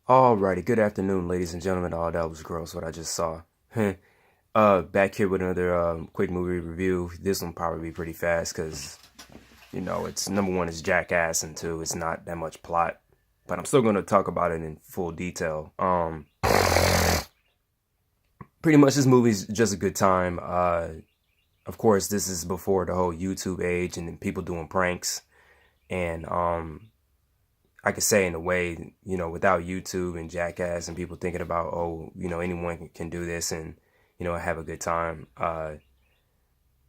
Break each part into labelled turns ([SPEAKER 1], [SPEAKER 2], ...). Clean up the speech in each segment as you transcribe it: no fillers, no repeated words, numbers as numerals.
[SPEAKER 1] Alrighty, good afternoon, ladies and gentlemen. Oh, that was gross what I just saw. Back here with another quick movie review. This one probably be pretty fast because, it's number one is Jackass, and two, it's not that much plot. But I'm still going to talk about it in full detail. Pretty much this movie's just a good time. Of course, this is before the whole YouTube age and people doing pranks. And I could say in a way, without YouTube and Jackass and people thinking about, oh, anyone can do this and, have a good time.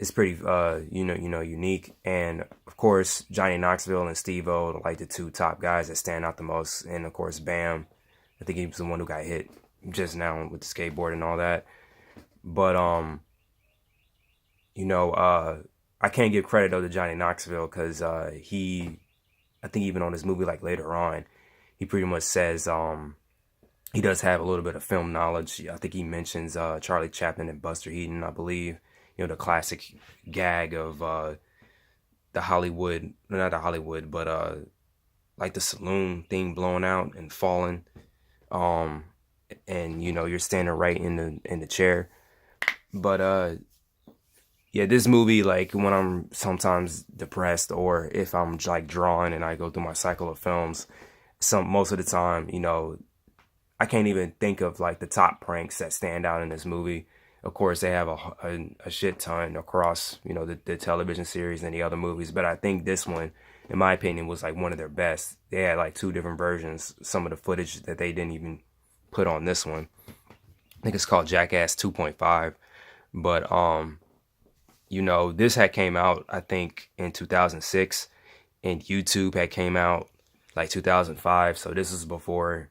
[SPEAKER 1] It's pretty, unique. And of course, Johnny Knoxville and Steve-O, like the two top guys that stand out the most. And of course, Bam, I think he was the one who got hit just now with the skateboard and all that. But, I can't give credit though to Johnny Knoxville because I think even on this movie, like later on, he pretty much says he does have a little bit of film knowledge. I think he mentions Charlie Chaplin and Buster Keaton, I believe. The classic gag of the Hollywood, not the Hollywood, but like the saloon thing blowing out and falling. And you're standing right in the chair. But yeah, this movie, like when I'm sometimes depressed or if I'm like drawing and I go through my cycle of films, most of the time, I can't even think of like the top pranks that stand out in this movie. Of course, they have a shit ton across, the television series and the other movies. But I think this one, in my opinion, was like one of their best. They had like two different versions, some of the footage that they didn't even put on this one. I think it's called Jackass 2.5. But this had came out, I think, in 2006, and YouTube had came out like 2005. So this is before,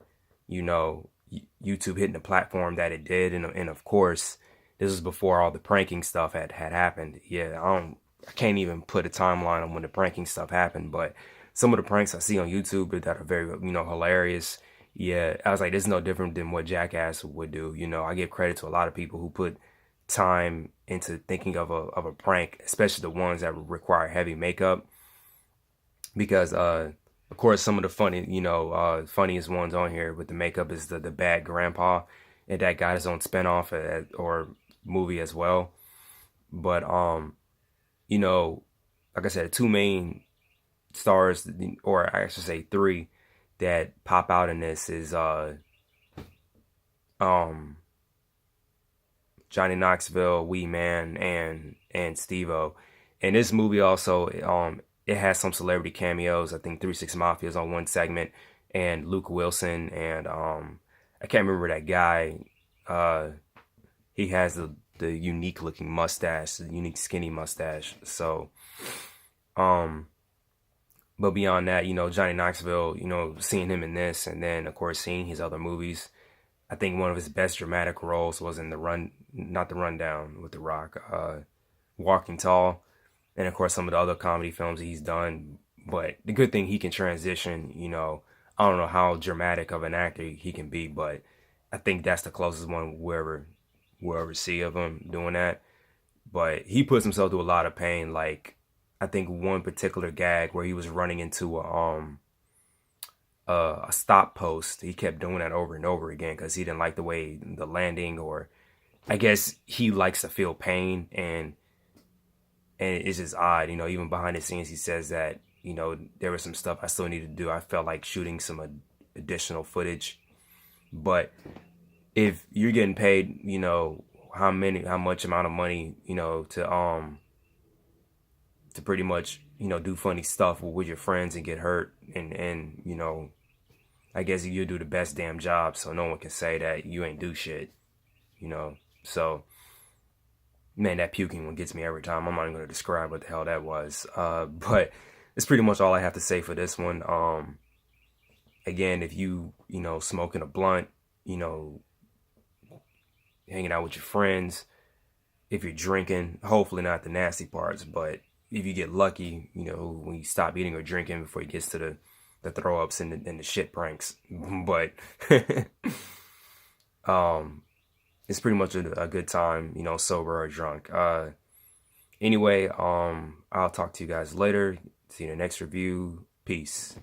[SPEAKER 1] YouTube hitting the platform that it did, and of course, this is before all the pranking stuff had happened. Yeah, I can't even put a timeline on when the pranking stuff happened, but some of the pranks I see on YouTube that are very, hilarious. Yeah, I was like, this is no different than what Jackass would do. I give credit to a lot of people who put time into thinking of a prank, especially the ones that require heavy makeup, because of course some of the funniest ones on here with the makeup is the bad grandpa, and that got his own spinoff or movie as well. But like I said, the two main stars, or I should say three, that pop out in this is Johnny Knoxville, Wee Man, and Steve-O. And this movie also, it has some celebrity cameos. I think 3 6 Mafia is on one segment, and Luke Wilson, and I can't remember that guy. He has the unique looking mustache, the unique skinny mustache. So, but beyond that, Johnny Knoxville, seeing him in this, and then of course seeing his other movies. I think one of his best dramatic roles was in not the Rundown with The Rock, Walking Tall, and of course some of the other comedy films he's done. But the good thing, he can transition. I don't know how dramatic of an actor he can be, but I think that's the closest one we'll ever see of him doing that. But he puts himself through a lot of pain. Like I think one particular gag where he was running into a stop post. He kept doing that over and over again because he didn't like the way the landing, or I guess he likes to feel pain, and it's just odd, even behind the scenes he says that, there was some stuff I still needed to do. I felt like shooting some additional footage. But if you're getting paid, how much amount of money, to pretty much, do funny stuff with your friends and get hurt, and I guess you do the best damn job, so no one can say that you ain't do shit, So, man, that puking one gets me every time. I'm not even going to describe what the hell that was. But it's pretty much all I have to say for this one. Again, if you, smoking a blunt, hanging out with your friends, if you're drinking, hopefully not the nasty parts, but if you get lucky, when you stop eating or drinking before it gets to the throw ups and the shit pranks. But it's pretty much a good time, sober or drunk. Anyway, I'll talk to you guys later. See you in the next review. Peace.